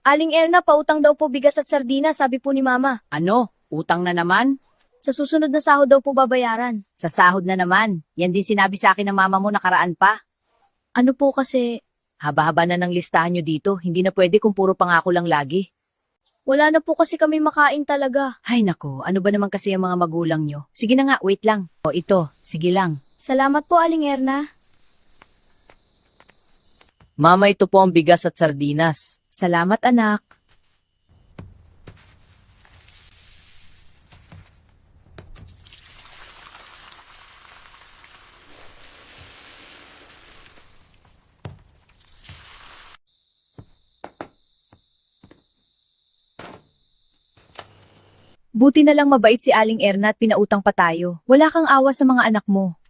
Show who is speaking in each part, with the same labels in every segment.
Speaker 1: Aling Erna, pautang daw po bigas at sardinas, sabi po ni Mama.
Speaker 2: Ano? Utang na naman?
Speaker 1: Sa susunod na sahod daw po babayaran.
Speaker 2: Sa sahod na naman. Yan din sinabi sa akin ng mama mo nakaraan pa.
Speaker 1: Ano po kasi,
Speaker 2: Haba-haba na ng listahan nyo dito. Hindi na pwede kung puro pangako lang lagi.
Speaker 1: wala na po kasi kami makain talaga.
Speaker 2: Ay nako, ano ba naman kasi ang mga magulang nyo? Sige na nga, wait lang. O ito, sige lang.
Speaker 1: Salamat po, Aling Erna.
Speaker 3: Mama, ito po ang bigas at sardinas.
Speaker 1: Salamat, anak.
Speaker 2: Buti na lang mabait si Aling Erna at pinautang pa tayo. Wala kang awa sa mga anak mo.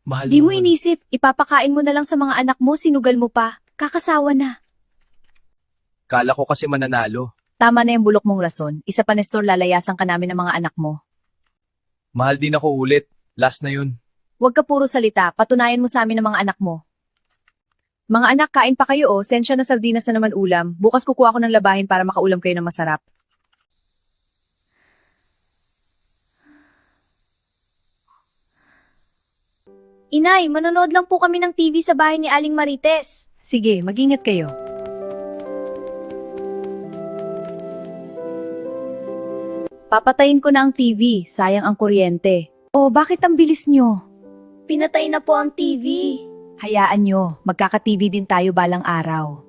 Speaker 3: Mahal
Speaker 1: Di mo
Speaker 3: naman.
Speaker 1: inisip, ipapakain mo na lang sa mga anak mo, sinugal mo pa. Kakasawa na.
Speaker 3: Kala ko kasi mananalo.
Speaker 2: Tama na yung bulok mong rason. Isa pa, Nestor, lalayasan ka namin ng mga anak mo.
Speaker 3: Mahal din ako ulit. Last na yun.
Speaker 2: Huwag ka puro salita, patunayan mo sa amin ng mga anak mo. Mga anak, kain pa kayo oh, sensya na sardinas na naman ulam. Bukas kukuha ko ng labahin para makaulam kayo ng masarap.
Speaker 1: Inay, manonood lang po kami ng TV sa bahay ni Aling Marites.
Speaker 2: Sige, mag-ingat kayo. Papatayin ko na ang TV, sayang ang kuryente. Oh, bakit ang bilis nyo?
Speaker 1: Pinatay na po ang TV.
Speaker 2: Hayaan nyo, magkaka-TV din tayo balang araw.